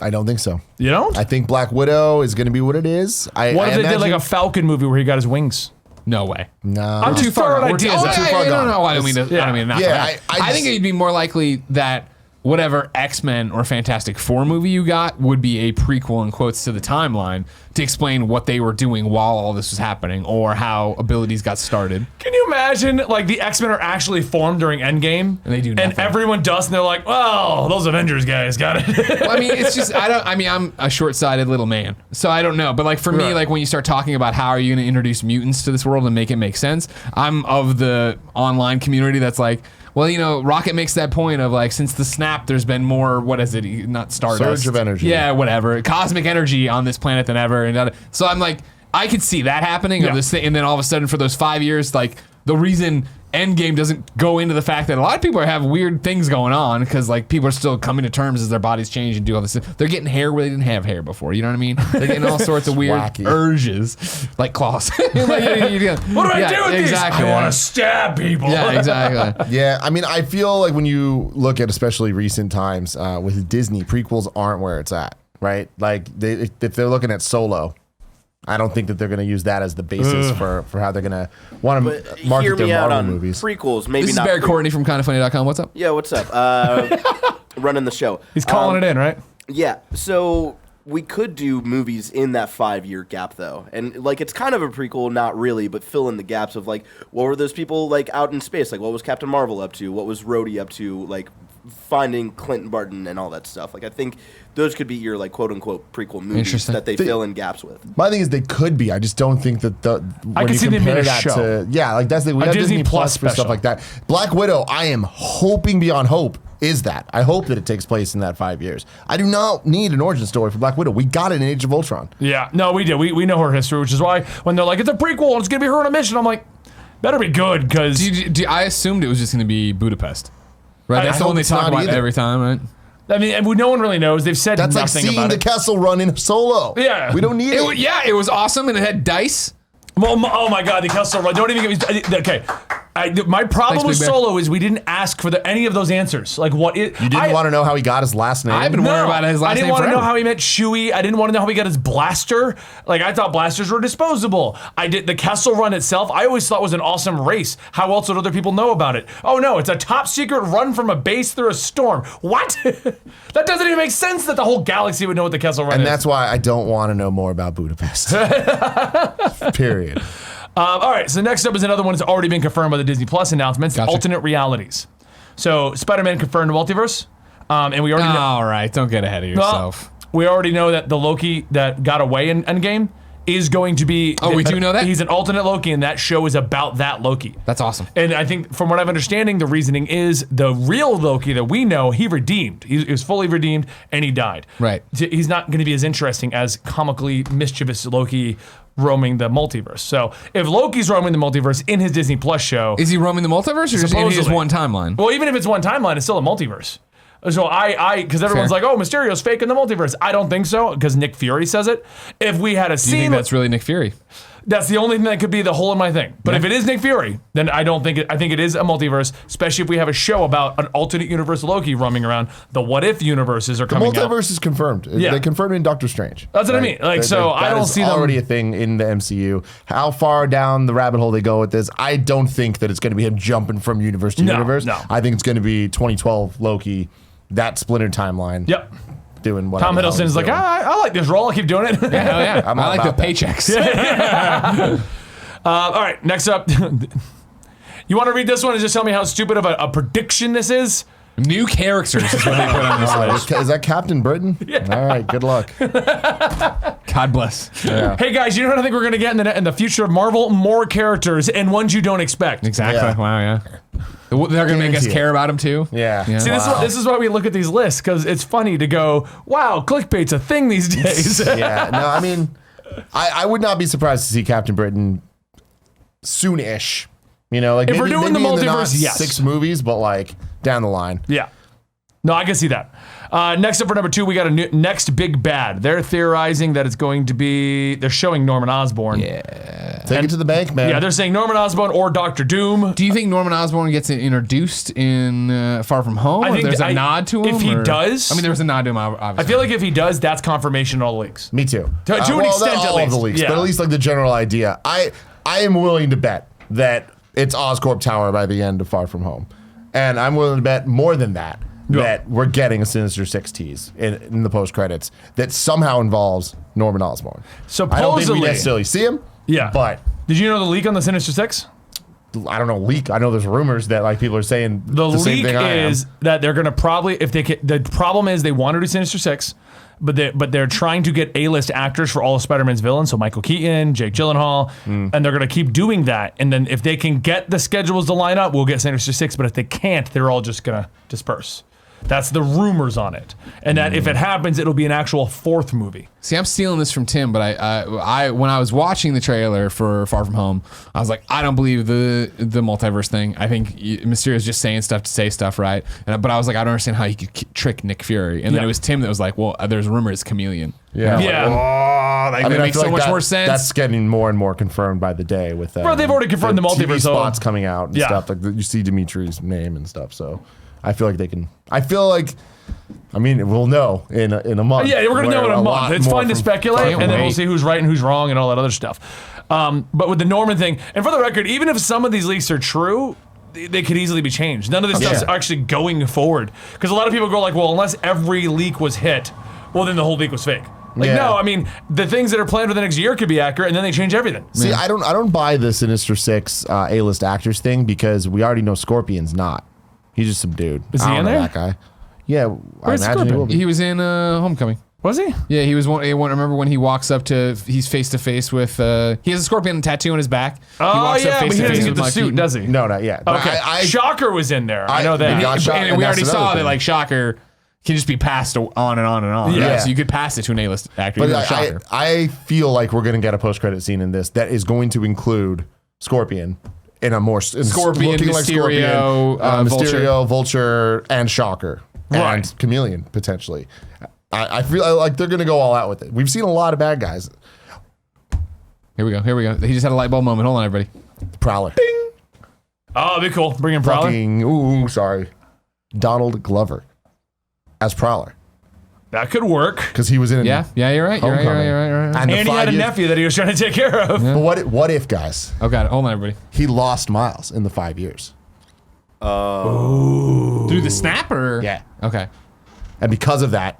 I don't think so. You don't? I think Black Widow is going to be what it is. What if they did like a Falcon movie where he got his wings? No way. No. I'm too far We're ideas. oh, That's yeah, too far yeah, gone. no. I don't mean to. I don't mean not. Yeah, I think it'd be more likely that whatever X-Men or Fantastic Four movie you got would be a prequel in quotes to the timeline to explain what they were doing while all this was happening or how abilities got started. Can you imagine, like, the X-Men are actually formed during Endgame? And they do nothing. And everyone does, and they're like, well, those Avengers guys got it. Well, I mean, it's just I'm a short-sighted little man, so I don't know. But like for me, Right. like when you start talking about how are you going to introduce mutants to this world and make it make sense, I'm of the online community that's like, well, you know, Rocket makes that point of like, since the snap, there's been more, what is it? Not Stardust. Surge of energy. Yeah, whatever. Cosmic energy on this planet than ever. And so I'm like, I could see that happening of Yeah. this thing. And then all of a sudden for those 5 years, like the reason Endgame doesn't go into the fact that a lot of people have weird things going on because like people are still coming to terms as their bodies change and do all this. They're getting hair where they didn't have hair before. You know what I mean? They're getting all sorts of weird Wacky. urges, like claws. Like, What do I do with these? I want to stab people. Yeah, exactly. Yeah, I mean, I feel like when you look at especially recent times with Disney, prequels aren't where it's at, right? Like if they're looking at Solo, I don't think that they're going to use that as the basis for how they're going to want to market their Marvel movies. Prequels, maybe This is not. Barry Courtney from kindoffunny.com. What's up? Yeah, what's up? Running the show. He's calling it in, right? Yeah, so we could do movies in that 5-year gap, though. And, like, it's kind of a prequel, not really, but fill in the gaps of, like, what were those people, like, out in space? Like, what was Captain Marvel up to? What was Rhodey up to? Like, finding Clinton Barton and all that stuff. Like, I think those could be your, like, quote-unquote prequel movies that they fill in gaps with. My thing is they could be. I just don't think that when you compare that to... Yeah, like, that's the... We have Disney Plus for stuff like that. Black Widow, I am hoping beyond hope is that. I hope that it takes place in that 5 years. I do not need an origin story for Black Widow. We got it in Age of Ultron. Yeah, no, we did. We know her history, which is why when they're like, it's a prequel and it's going to be her on a mission, I'm like, better be good, because... I assumed it was just going to be Budapest. Right? That's the one they talk about every time, right? I mean, and no one really knows. They've said That's like nothing seeing about the it. Kessel Run in Solo. Yeah. We don't need it. Yeah, it was awesome, and it had dice. Well, oh my God, the Kessel Run. Don't even get me... Okay. My problem with Solo is we didn't ask for any of those answers. Like what it... You didn't want to know how he got his last name? I've been wondering about his last name I didn't want to forever. know how he met Chewie. I didn't want to know how he got his blaster. Like, I thought blasters were disposable. The Kessel Run itself, I always thought was an awesome race. How else would other people know about it? Oh no, it's a top secret run from a base through a storm. What? That doesn't even make sense that the whole galaxy would know what the Kessel Run is. And that's why I don't want to know more about Budapest. Period. All right, so next up is another one that's already been confirmed by the Disney Plus announcements, Gotcha. alternate realities. So Spider-Man confirmed multiverse, and we already know, All right, don't get ahead of yourself. we already know that the Loki that got away in Endgame is going to be... Oh, we do know that? He's an alternate Loki, and that show is about that Loki. That's awesome. And I think, from what I'm understanding, the reasoning is the real Loki that we know, he redeemed. He was fully redeemed, and he died. Right. He's not going to be as interesting as comically mischievous Loki roaming the multiverse. So if Loki's roaming the multiverse in his Disney Plus show... Is he roaming the multiverse or just in his Supposedly. one timeline? Well, even if it's one timeline, it's still a multiverse. So because everyone's Fair. like, oh, Mysterio's fake in the multiverse. I don't think so, because Nick Fury says it. If we had a Do you scene... think that's really Nick Fury? That's the only thing that could be the hole in my thing. But if it is Nick Fury, then I don't think I think it is a multiverse, especially if we have a show about an alternate universe Loki roaming around. The what if universes are The coming out. multiverse is confirmed. Yeah. They confirmed it in Doctor Strange. That's what I mean. Like, so I don't see them- already a thing in the MCU. How far down the rabbit hole they go with this, I don't think that it's going to be him jumping from universe to universe. No. I think it's going to be 2012 Loki, that splintered timeline. Yep. Doing what Tom Hiddleston's like, I like this role. I'll keep doing it. Hell yeah. I'm I all like the about that. paychecks. All right, next up. You want to read this one and just tell me how stupid of a prediction this is? New characters is what they put on this list. Is that Captain Britain? All right, good luck. God bless. Yeah. Hey guys, you know what I think we're going to get in the future of Marvel? More characters and ones you don't expect. Exactly. Yeah. Wow, yeah. They're going to make us Guarantee it. care about him too? Yeah. See, this is why we look at these lists, because it's funny to go, wow, clickbait's a thing these days. Yeah, no, I mean, I would not be surprised to see Captain Britain soon-ish. You know, like If we're maybe doing the in not multiverse, yes. 6 movies, but like down the line. Yeah. No, I can see that. Next up for number 2, we got a next big bad. They're theorizing that it's going to be, they're showing Norman Osborn. Take it to the bank, man. Yeah, they're saying Norman Osborn or Doctor Doom. Do you think Norman Osborn gets introduced in Far From Home? I Or think there's a nod to him? if he or- does- I mean, there was a nod to him, obviously. I feel like if he does, that's confirmation in all the leaks. Me too. To an well, extent, not at all of the least. leaks, Yeah. but at least like the general idea. I am willing to bet that it's Oscorp Tower by the end of Far From Home, and I'm willing to bet more than that. That we're getting a Sinister Six tease in the post credits that somehow involves Norman Osborn. Supposedly, I don't think we necessarily see him. Yeah. but Did you know the leak on the Sinister Six? I don't know. Leak. I know there's rumors that like people are saying The same leak thing I am. is that they're going to probably, if they can, the problem is they want to do Sinister Six, but they're trying to get A-list actors for all of Spider-Man's villains, so Michael Keaton, Jake Gyllenhaal, and they're going to keep doing that. And then if they can get the schedules to line up, we'll get Sinister Six. But if they can't, they're all just going to disperse. That's the rumors on it. And that if it happens, it'll be an actual fourth movie. See, I'm stealing this from Tim, but I when I was watching the trailer for Far From Home, I was like, I don't believe the multiverse thing. I think Mysterio's just saying stuff to say stuff, right? But I was like, I don't understand how he could trick Nick Fury. And then it was Tim that was like, well, there's rumors it's Chameleon. Yeah. That makes so much more sense. That's getting more and more confirmed by the day with Bro, they've already confirmed the multiverse. TV spots coming out and stuff. Like you see Dimitri's name and stuff. So I feel like they can. I mean, we'll know in a month. Yeah, we're gonna know in a month. It's fine to speculate, and then we'll see who's right and who's wrong and all that other stuff. But with the Norman thing, and for the record, even if some of these leaks are true, they could easily be changed. None of this stuff's actually going forward, because a lot of people go like, well, unless every leak was hit, well, then the whole leak was fake. Like, no, I mean, the things that are planned for the next year could be accurate, and then they change everything. See, I don't buy the Sinister Six A-list actors thing, because we already know Scorpion's not. He's just some dude. Is he in there? That guy. Yeah, Where's I imagine he will be. He was in Homecoming. Was he? Yeah, he was one. Remember when he walks up to, he's face to face with, he has a scorpion tattoo on his back. Oh, yeah, but he doesn't get the suit, does he? No, not yet. Okay. Shocker was in there. I know that. And we already saw that, like, Shocker can just be passed on and on and on. Yeah. Right? So you could pass it to an A-list actor. But Shocker. I feel like we're going to get a post-credit scene in this that is going to include Scorpion in a more Scorpion, looking Mysterio, like Mysterio, Vulture, and Shocker, right. and Chameleon potentially. I feel like they're going to go all out with it. We've seen a lot of bad guys. Here we go. He just had a light bulb moment. Hold on, everybody. Prowler. Bing. Oh, that'd be cool. Bring in Prowler. Sorry. Donald Glover as Prowler. That could work. Because he was in. Yeah, you're right. You're right. And he had a nephew that he was trying to take care of. Yeah. But what if, guys? Oh, God. Hold on, everybody. He lost Miles in the 5 years. Through the snapper? Yeah. Okay. And because of that,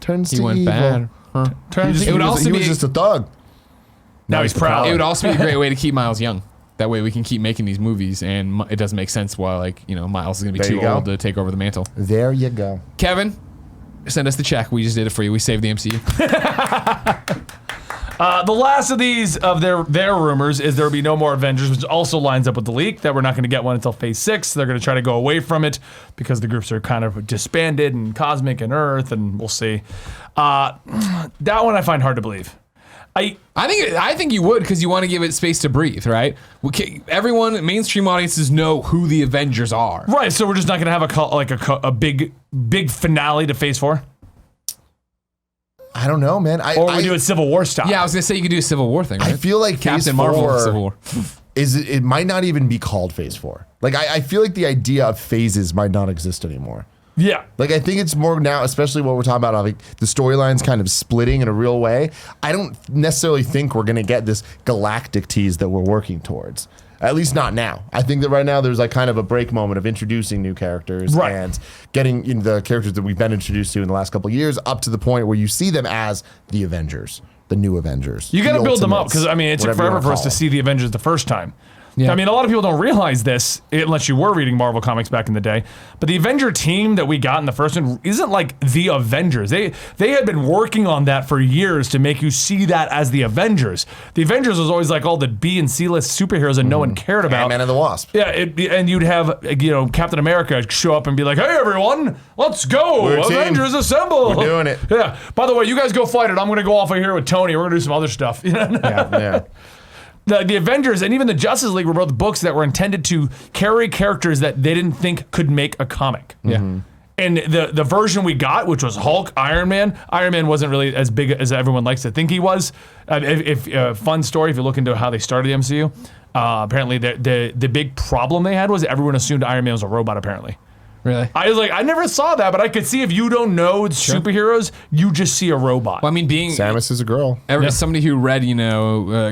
he went bad. Huh. He was just a thug. Now he's proud. It would also be a great way to keep Miles young. That way we can keep making these movies, and it doesn't make sense while, like, Miles is going to be too old to take over the mantle. There you go. Kevin, send us the check. We just did it for you. We saved the MCU. The last of these of their rumors is there will be no more Avengers, which also lines up with the leak that we're not going to get one until Phase 6. They're going to try to go away from it because the groups are kind of disbanded and Cosmic and Earth, and we'll see. That one I find hard to believe. I think you would, because you want to give it space to breathe, right? Everyone, mainstream audiences know who the Avengers are. Right, so we're just not going to have a big finale to Phase 4? I don't know, man. Or we do it Civil War style. Yeah, I was going to say you could do a Civil War thing, right? I feel like Captain Phase Marvel 4 Civil War. it might not even be called Phase 4. Like, I feel like the idea of phases might not exist anymore. Yeah. Like, I think it's more now, especially what we're talking about, like the storyline's kind of splitting in a real way. I don't necessarily think we're going to get this galactic tease that we're working towards. At least not now. I think that right now there's like kind of a break moment of introducing new characters and getting the characters that we've been introduced to in the last couple of years up to the point where you see them as the Avengers, the new Avengers. You got to build them up, because, I mean, it took forever for us to see the Avengers the first time. Yeah. I mean, a lot of people don't realize this, unless you were reading Marvel comics back in the day. But the Avenger team that we got in the first one isn't like the Avengers. They had been working on that for years to make you see that as the Avengers. The Avengers was always like all the B and C list superheroes that no one cared about. Ant-Man and the Wasp. Yeah, and you'd have Captain America show up and be like, "Hey everyone, let's go! We're a team. Avengers assemble! We're doing it." Yeah. By the way, you guys go fight it. I'm gonna go off of here with Tony. We're gonna do some other stuff. Yeah. The Avengers and even the Justice League were both books that were intended to carry characters that they didn't think could make a comic. Yeah. And the version we got, which was Hulk, Iron Man wasn't really as big as everyone likes to think he was. Fun story, if you look into how they started the MCU, apparently the big problem they had was everyone assumed Iron Man was a robot, apparently. Really? I was like, I never saw that, but I could see if you don't know superheroes, you just see a robot. Well, I mean, Samus is a girl. Somebody who read,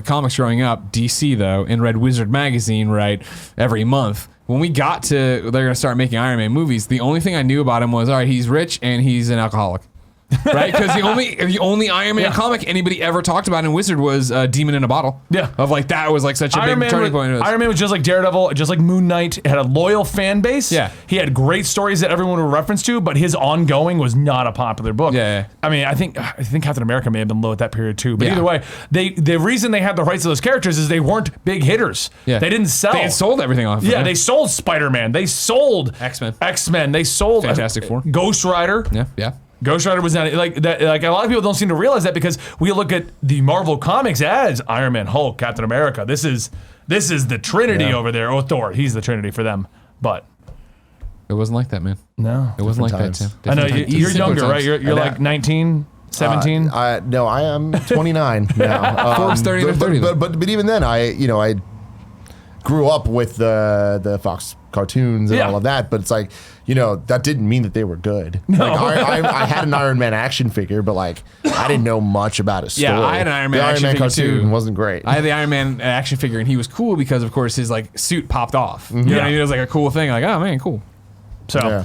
comics growing up, DC though, and read Wizard magazine, right, every month. When we got to, they're gonna start making Iron Man movies. The only thing I knew about him was, all right, he's rich and he's an alcoholic. right? Because the only Iron Man comic anybody ever talked about in Wizard was Demon in a Bottle. Yeah. Of like that was like such a big turning point. Iron Man was just like Daredevil, just like Moon Knight. It had a loyal fan base. Yeah. He had great stories that everyone would reference to, but his ongoing was not a popular book. Yeah. I mean, I think Captain America may have been low at that period too. But either way, the reason they had the rights to those characters is they weren't big hitters. Yeah. They didn't sell. They had sold everything off. Yeah, they sold Spider-Man. They sold X-Men. They sold Fantastic Four. Ghost Rider. Yeah. Ghost Rider was not like that. Like a lot of people don't seem to realize that because we look at the Marvel comics as Iron Man, Hulk, Captain America. This is the Trinity over there. Oh, Thor. He's the Trinity for them. But it wasn't like that, man. No, it wasn't like times. that, Tim. I know you're younger, right? You're like 19, 17. No, I am 29 now. Forbes 30 to 30. But even then, I grew up with the Fox cartoons and all of that. But it's like, that didn't mean that they were good. No. Like, I had an Iron Man action figure, but like I didn't know much about a story. Yeah, I had an Iron Man the action Iron Man figure cartoon too. wasn't great. I had the Iron Man action figure, and he was cool because, of course, his like suit popped off. You know what I mean? It was like a cool thing. Like, oh man, cool. So, Yeah.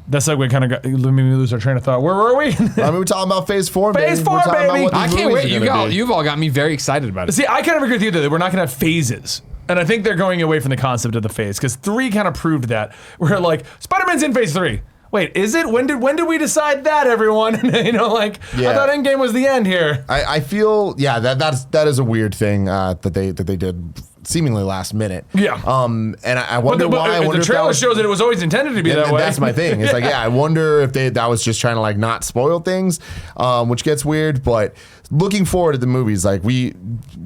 that segue kind of let me lose our train of thought. Where were we? I mean, we're talking about Phase 4, baby. Phase 4, We're talking about baby. what these I can't movies wait. are gonna be. You've all got me very excited about it. See, I kind of agree with you that we're not going to have phases. And I think they're going away from the concept of the phase because 3 kind of proved that. We're like, Spider-Man's in Phase 3. Wait, is it? When did we decide that, everyone? I thought Endgame was the end here. I feel, that is a weird thing that they did seemingly last minute. Yeah. And I wonder why. I wonder the if that trailer was, shows that it was always intended to be that and way. that's my thing. It's like, I wonder if that was just trying to like not spoil things, which gets weird. But looking forward to the movies, like we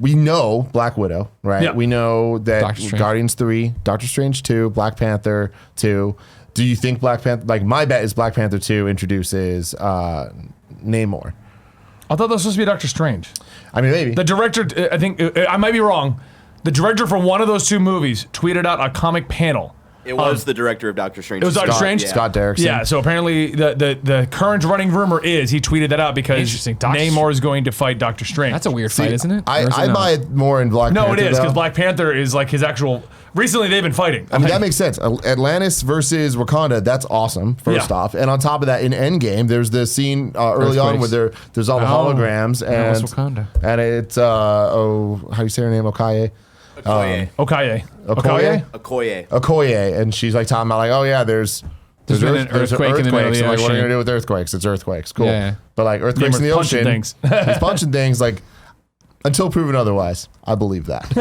know Black Widow, right? Yeah. We know that Doctor Strange. Guardians 3, Doctor Strange 2, Black Panther 2. Do you think Black Panther? Like my bet is Black Panther 2 introduces Namor. I thought that was supposed to be Doctor Strange. I mean, maybe The director, I think, I might be wrong. The director from one of those 2 movies tweeted out a comic panel. It was the director of Doctor Strange. It was Doctor Strange? Yeah. Scott Derrickson. Yeah, so apparently the current running rumor is he tweeted that out because Interesting. Namor is going to fight Doctor Strange. That's a weird fight, isn't it? I Or is it not? buy it more in Black Panther. No, it is because though. Black Panther is like his actual. Recently, they've been fighting. I mean, that makes sense. Atlantis versus Wakanda, that's awesome, first Yeah. off. And on top of that, in Endgame, there's the scene early on where there's all the holograms. What's And, Wakanda? and it's, how do you say her name? Okaye? Okoye. Okoye. Okoye. And she's like talking about like, oh yeah, there's been an earthquake in the middle of the So, like, what are you ocean. going to do with earthquakes? It's earthquakes. Cool. Yeah. But like earthquakes in the punching ocean. things. He's punching things like, until proven otherwise. I believe that.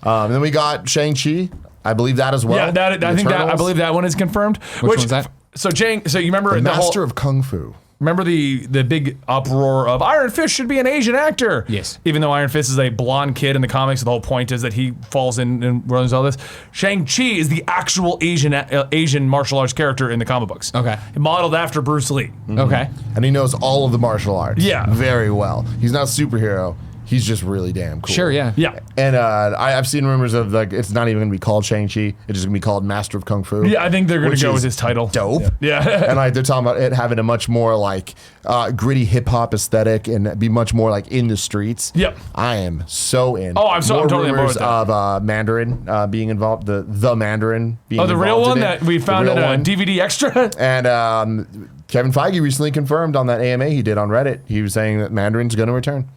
And then we got Shang-Chi. I believe that as well. Yeah, I believe that one is confirmed. Which one's that? So you remember The the whole, Master of Kung Fu. remember the big uproar of Iron Fist should be an Asian actor. Yes. Even though Iron Fist is a blonde kid in the comics, the whole point is that he falls in and runs all this. Shang-Chi is the actual Asian martial arts character in the comic books. Okay. Modeled after Bruce Lee. Okay. And he knows all of the martial arts. Yeah. Very well. He's not a superhero. He's just really damn cool. Sure, yeah. Yeah. And I've seen rumors of like it's not even going to be called Shang-Chi. It's just going to be called Master of Kung Fu. Yeah, I think they're going which to go is with his title. Dope. Yeah. And like they're talking about it having a much more like gritty hip hop aesthetic and be much more like in the streets. Yep. I am so in. Oh, I'm totally on board rumors with that. of Mandarin being involved. The Mandarin being Oh, the real involved one in it. that we found The in real a one. DVD extra? And Kevin Feige recently confirmed on that AMA he did on Reddit. He was saying that Mandarin's going to return.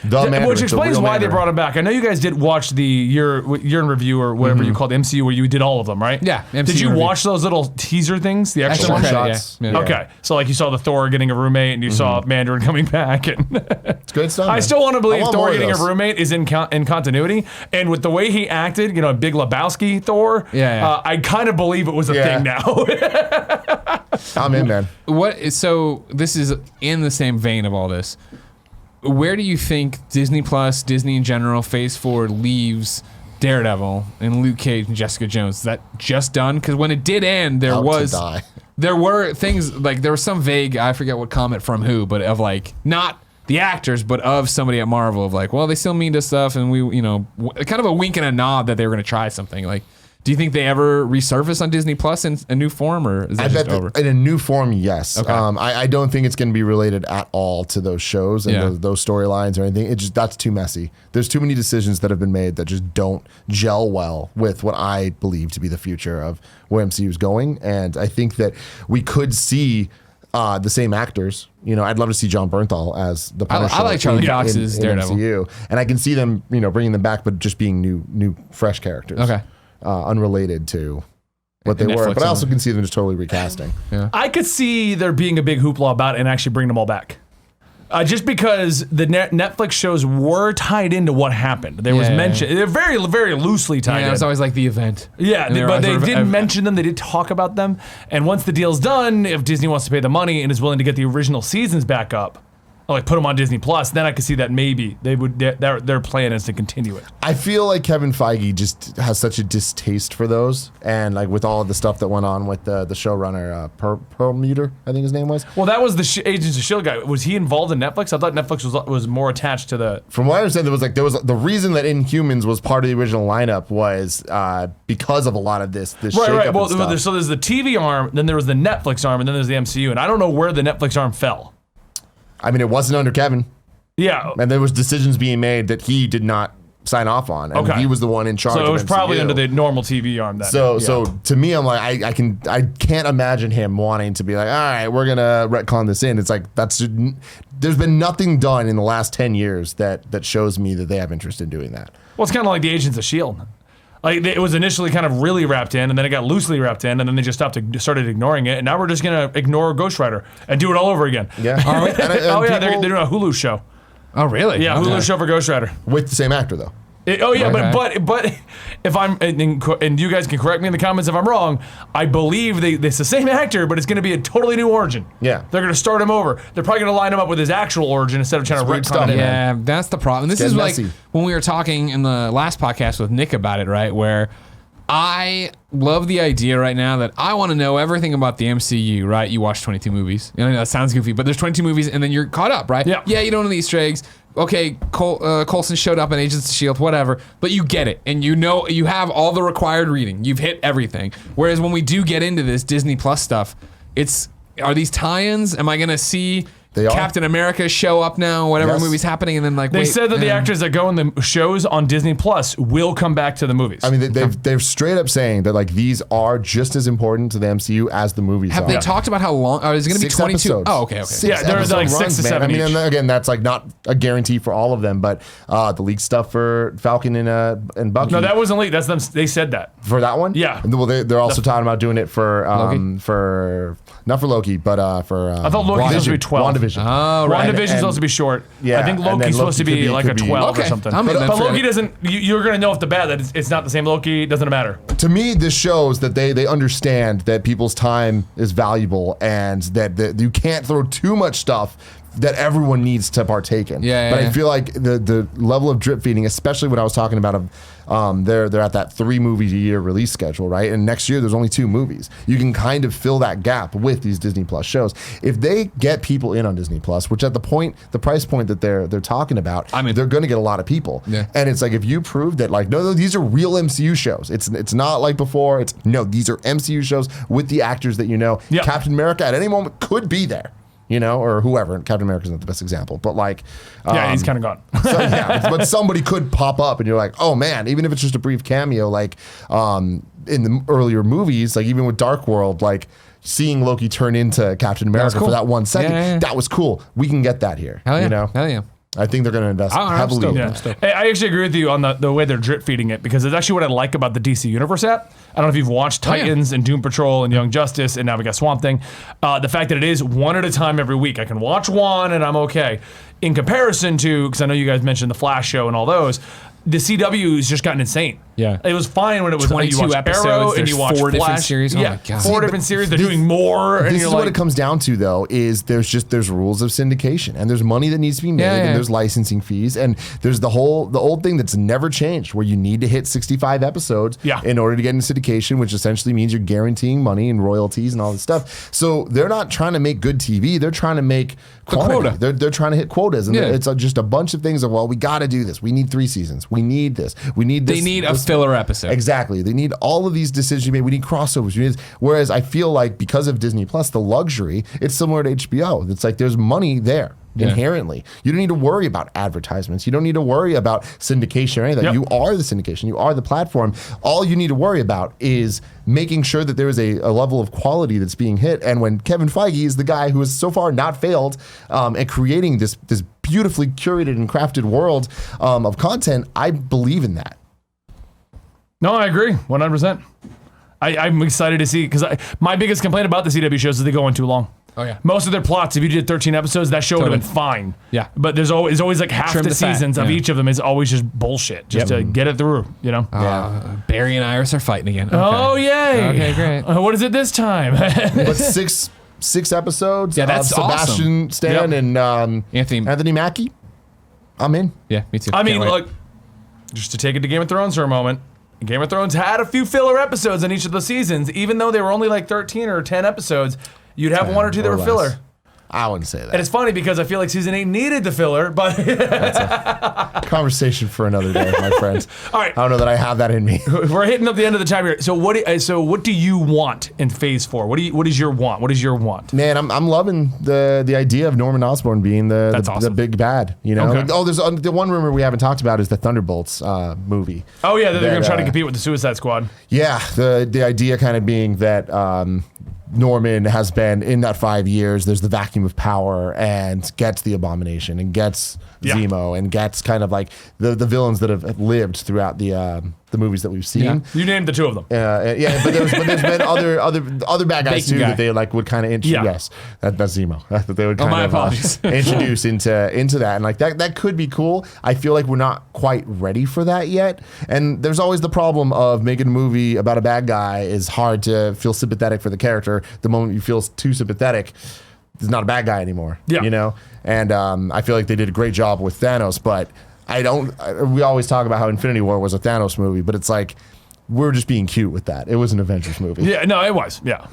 Mandarin, Which explains the real why they Mandarin. brought him back. I know you guys did watch the year in review or whatever you called MCU, where you did all of them, right? Yeah, Did MCU you review. watch those little teaser things, the extra Extra ones? credit, shots. yeah. Okay, so like you saw the Thor getting a roommate, and you saw Mandarin coming back, and It's good stuff. I man. still want to believe want more Thor of getting a those. roommate is in continuity, and with the way he acted, Big Lebowski Thor, Yeah. I kind of believe it was a Yeah. thing now. I'm in, man. So this is in the same vein of all this. Where do you think Disney Plus, Disney in general, Phase 4 leaves Daredevil and Luke Cage and Jessica Jones? Is that just done? Because when it did end, there were things like there was some vague, I forget what comment from who, but of like not the actors, but of somebody at Marvel of like, well, they still mean to stuff, and we, kind of a wink and a nod that they were going to try something like. Do you think they ever resurface on Disney Plus in a new form, or is that I just bet over? in a new form, yes. Okay. I don't think it's going to be related at all to those shows and Yeah. those storylines or anything. That's too messy. There's too many decisions that have been made that just don't gel well with what I believe to be the future of where MCU is going. And I think that we could see the same actors. You know, I'd love to see John Bernthal as the Punisher. I like Charlie Cox's Daredevil. MCU, and I can see them, bringing them back, but just being new, fresh characters. Okay. Unrelated to what they were. Netflix But I also only. can see them just totally recasting. I could see there being a big hoopla about it and actually bring them all back. Just because the Netflix shows were tied into what happened. There was mention. They're very, very loosely tied in. It was always like the event. Yeah, And but they always did mention them. They did talk about them. And once the deal's done, if Disney wants to pay the money and is willing to get the original seasons back up, or like put them on Disney Plus, then I could see that maybe they would. Their plan is to continue it. I feel like Kevin Feige just has such a distaste for those, and like with all of the stuff that went on with the showrunner Perlmutter, I think his name was. Well, that was the Agents of Shield guy. Was he involved in Netflix? I thought Netflix was more attached to the. From what I understand, there was the reason that Inhumans was part of the original lineup was because of a lot of this Right. shakeup Well, and stuff. so there's the TV arm, then there was the Netflix arm, and then there's the MCU. And I don't know where the Netflix arm fell. I mean, it wasn't under Kevin. Yeah. And there was decisions being made that he did not sign off on, and he was the one in charge. So it was of probably MCU. under the normal TV arm. Then. So to me, I'm like, I can't imagine him wanting to be like, all right, we're gonna retcon this in. It's like there's been nothing done in the last 10 years that shows me that they have interest in doing that. Well, it's kind of like the Agents of Shield. Like it was initially kind of really wrapped in, and then it got loosely wrapped in, and then they just started ignoring it, and now we're just gonna ignore Ghost Rider and do it all over again. Yeah. Are we? And they're doing a Hulu show. Oh, really? Yeah, Hulu show for Ghost Rider. With the same actor though. But if I'm and you guys can correct me in the comments if I'm wrong, I believe it's the same actor, but it's going to be a totally new origin. Yeah. They're going to start him over. They're probably going to line him up with his actual origin instead of trying to weird retcon stuff, it in. Yeah, that's the problem. This is getting like messy. when we were talking in the last podcast with Nick about it, right? Where I love the idea right now that I want to know everything about the MCU, right? You watch 22 movies. You know, that sounds goofy, but there's 22 movies and then you're caught up, right? Yeah. Yeah, you don't know the Easter eggs. Okay, Coulson showed up in Agents of S.H.I.E.L.D., whatever, but you get it. And you know, you have all the required reading. You've hit everything. Whereas when we do get into this Disney Plus stuff, are these tie-ins? Am I going to see They are. Captain America show up now, whatever Yes. movie's happening, and then like They said that the actors that go in the shows on Disney Plus will come back to the movies. I mean, they're straight up saying that like these are just as important to the MCU as the movies Have are. they talked about how long? Is it going to be 6 22? episodes. Oh, okay. Yeah, they're episode like 6 runs, to man. 7 I mean, each. and again, that's like not a guarantee for all of them, but the leaked stuff for Falcon and Bucky. no, that wasn't leaked. That's them. They said that. for that one. Yeah. And, well, they're also talking about doing it for not for Loki, but for I thought Loki's supposed to be 12. WandaVision. Oh, right. WandaVision's supposed to be short. Yeah, I think and then Loki's supposed to Loki be could like a be- 12 or Okay, something. I'm in then But for Loki it. doesn't. You're going to know off the bat that it's not the same Loki. It doesn't matter. To me, this shows that they understand that people's time is valuable and that you can't throw too much stuff that everyone needs to partake in. Yeah, but yeah, I feel like the level of drip feeding, especially when I was talking about they're at that 3 movies a year release schedule, right? And next year there's only 2 movies. You can kind of fill that gap with these Disney Plus shows. If they get people in on Disney Plus, which at the price point that they're talking about, I mean, they're going to get a lot of people. Yeah. And it's like if you prove that like no, these are real MCU shows. It's not like before. These are MCU shows with the actors that you know. Yeah. Captain America at any moment could be there. Or whoever. Captain America's not the best example, but like, Yeah, he's kind of gone. so, yeah, but somebody could pop up, and you're like, oh man, even if it's just a brief cameo, like in the earlier movies, like even with Dark World, like seeing Loki turn into Captain America cool. for that 1 second, Yeah. that was cool. We can get that here. Hell yeah. Hell yeah. I think they're going to invest I'm heavily. stoked. in Yeah. that. Stuff. I actually agree with you on the way they're drip feeding it because it's actually what I like about the DC Universe app. I don't know if you've watched Oh, yeah. Titans and Doom Patrol and Young Justice and now we got Swamp Thing. The fact that it is one at a time every week. I can watch one and I'm okay. In comparison to, because I know you guys mentioned the Flash show and all those, the CW has just gotten insane. Yeah. It was fine when it was 22 you watch episodes, Arrow and there's you watch 4 Flash. different series. Oh yeah, my God. 4 different series. They're doing more. And This you're is like, what it comes down to, though, is there's rules of syndication, and there's money that needs to be made, Yeah, yeah. and there's licensing fees, and there's the old thing that's never changed, where you need to hit 65 episodes Yeah. in order to get into syndication, which essentially means you're guaranteeing money and royalties and all this stuff. So they're not trying to make good TV; they're trying to make quantity. quota. They're trying to hit quotas, and Yeah. it's just a bunch of things of we got to do this. We need 3 seasons. We need this. We need this. They need a this- filler episode. Exactly. They need all of these decisions you made. We need crossovers. Whereas I feel like because of Disney Plus, the luxury, it's similar to HBO. It's like there's money there. inherently. You don't need to worry about advertisements. You don't need to worry about syndication or anything. You are the syndication. You are the platform. All you need to worry about is making sure that there is a level of quality that's being hit. And when Kevin Feige is the guy who has so far not failed at creating this beautifully curated and crafted world of content, I believe in that. No, I agree 100%. I'm excited to see, because my biggest complaint about the CW shows is they go on too long. Oh yeah. Most of their plots, if you did 13 episodes, that show would have been fine. Yeah. But there's always like half Trim the the fat, seasons of each of them is always just bullshit, just to get it through, you know? Barry and Iris are fighting again. Okay. Oh, yay. Okay, great. What is it this time? But six episodes that's of Sebastian awesome. Stan and Anthony Mackie. I'm in. Yeah, me too. I mean, Can't wait. look, just to take it to Game of Thrones for a moment, Game of Thrones had a few filler episodes in each of the seasons, even though they were only like 13 or 10 episodes. You'd have one or two that were less. filler. I wouldn't say that. And it's funny because I feel like season 8 needed the filler, but Conversation for another day, my friend. All right. I don't know that I have that in me. we're hitting up the end of the time here. So what do you want in Phase 4? What is your want? What is your want? Man, I'm loving the idea of Norman Osborn being the awesome. big bad. You know. Okay. Oh, there's the one rumor we haven't talked about is the Thunderbolts movie. Oh yeah, they're going to try to compete with the Suicide Squad. Yeah, the idea kind of being that Norman has been in that 5 years. There's the vacuum of power and gets the Abomination and gets Zemo and gets kind of like the villains that have lived throughout the movies that we've seen. Yeah. You named the two of them. Yeah, but there's been other bad guys Bacon too guy. that they like would kind of introduce. Yeah. Yes, that's Zemo. That they would kind my of apologies. introduce into that, and like that could be cool. I feel like we're not quite ready for that yet. And there's always the problem of making a movie about a bad guy is hard to feel sympathetic for the character. The moment you feel too sympathetic, he's not a bad guy anymore. Yeah. You know, and I feel like they did a great job with Thanos, but we always talk about how Infinity War was a Thanos movie, but it's like, we're just being cute with that. It was an Avengers movie. Yeah, no, it was. Yeah.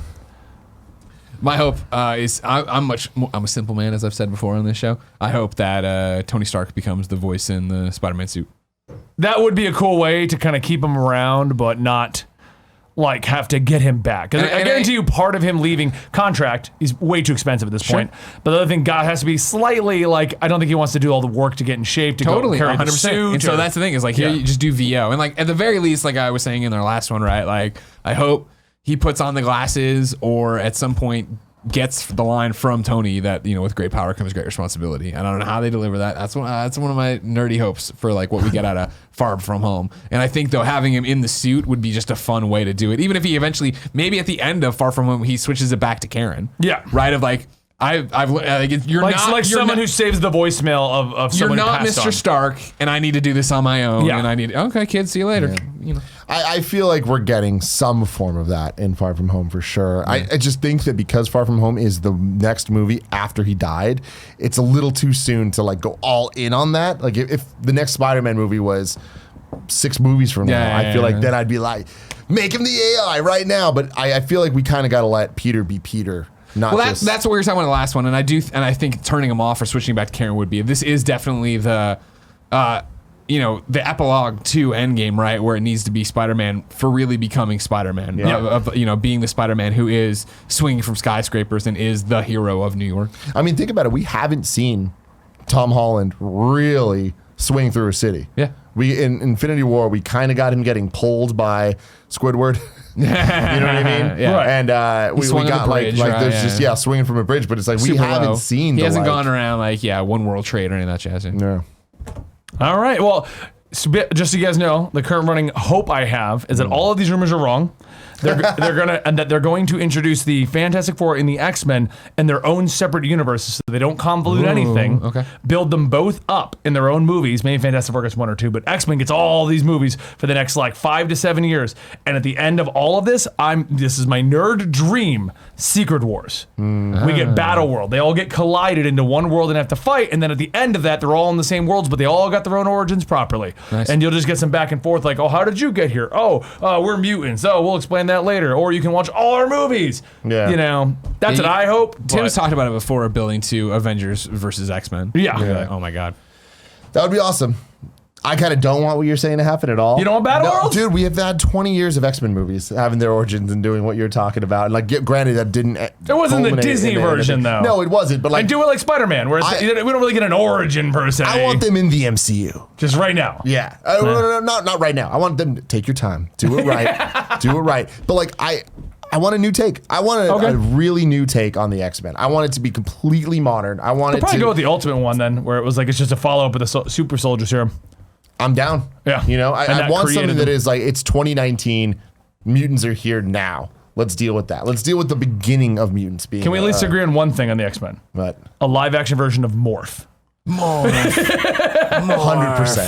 My hope is I'm a simple man, as I've said before on this show. I hope that Tony Stark becomes the voice in the Spider-Man suit. That would be a cool way to kind of keep him around, but not like have to get him back. Because I guarantee you, part of him leaving contract is way too expensive at this point. But the other thing, God has to be slightly like, I don't think he wants to do all the work to get in shape to go carry 100%. The suit. And so that's the thing is like, here you just do VO. And like at the very least, like I was saying in our last one, right? Like I hope he puts on the glasses or at some point gets the line from Tony that, you know, with great power comes great responsibility. And I don't know how they deliver that. That's one of my nerdy hopes for like what we get out of Far From Home. And I think though having him in the suit would be just a fun way to do it. Even if he eventually, maybe at the end of Far From Home, he switches it back to Karen. Yeah. Right. Of like, you're like, not like someone who saves the voicemail of you're someone not who passed Mr. on. Stark, and I need to do this on my own. Yeah. And I need okay, kids, see you later. Yeah. You know. I feel like we're getting some form of that in Far From Home for sure. I just think that because Far From Home is the next movie after he died, it's a little too soon to like go all in on that. Like if the next Spider-Man movie was 6 movies from now, I feel like then I'd be like, make him the AI right now. But I feel like we kind of got to let Peter be Peter. That's what we were talking about in the last one, and I think turning him off or switching back to Karen would be. This is definitely the epilogue to Endgame, right, where it needs to be Spider-Man for really becoming Spider-Man, being the Spider-Man who is swinging from skyscrapers and is the hero of New York. I mean, think about it. We haven't seen Tom Holland really swing through a city. Yeah. We in Infinity War, we kind of got him getting pulled by Squidward. You know what I mean? Yeah. Right. And we got bridge, like right, there's just swinging from a bridge, but it's like we Super haven't low. seen. He the, hasn't like, gone around like One World Trade or any of that jazz. No. All right. Well, just so you guys know, the current running hope I have is that all of these rumors are wrong. They're going to introduce the Fantastic Four and the X-Men in their own separate universes, so they don't convolute anything. Okay. Build them both up in their own movies. Maybe Fantastic Four gets 1 or 2, but X-Men gets all these movies for the next like 5 to 7 years. And at the end of all of this, this is my nerd dream: Secret Wars. We get Battle World. They all get collided into one world and have to fight. And then at the end of that, they're all in the same worlds, but they all got their own origins properly. Nice. And you'll just get some back and forth, like, oh, how did you get here? Oh, we're mutants. Oh, we'll explain that later. Or you can watch all our movies. Yeah. You know, that's what I hope. Tim's but- talked about it before, building to Avengers versus X-Men. Yeah. Like, oh my God. That would be awesome. I kind of don't want what you're saying to happen at all. You don't want Battle Worlds? Dude, we have had 20 years of X-Men movies having their origins and doing what you're talking about. And like, granted, that didn't. It wasn't the Disney version, though. No, it wasn't. But like, and do it like Spider-Man, where we don't really get an origin per se. I want them in the MCU. Just right now. Yeah. No, not right now. I want them to take your time, do it right, do it right. But like, I want a new take. I want a really new take on the X-Men. I want it to be completely modern. I want I'll it probably to go with the Ultimate one then, where it was like it's just a follow-up with the Super Soldier Serum. I'm down. Yeah. You know, I want something them. that is like, it's 2019, mutants are here now. Let's deal with that. Let's deal with the beginning of mutants being. Can we at least agree on one thing on the X-Men? What? A live-action version of Morph. 100%.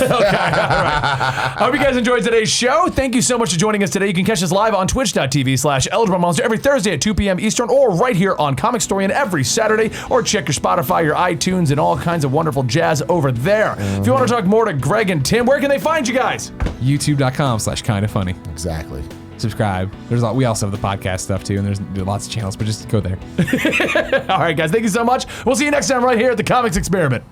Okay, all right. I hope you guys enjoyed today's show. Thank you so much for joining us today. You can catch us live on twitch.tv/EligiBleMonster every Thursday at 2 p.m. Eastern, or right here on Comic Storian every Saturday, or check your Spotify, your iTunes, and all kinds of wonderful jazz over there. If you want to talk more to Greg and Tim, where can they find you guys? YouTube.com/kindafunny. Exactly. Subscribe. We also have the podcast stuff too, and there's lots of channels, but just go there. All right, guys, thank you so much. We'll see you next time right here at the Comics Experiment.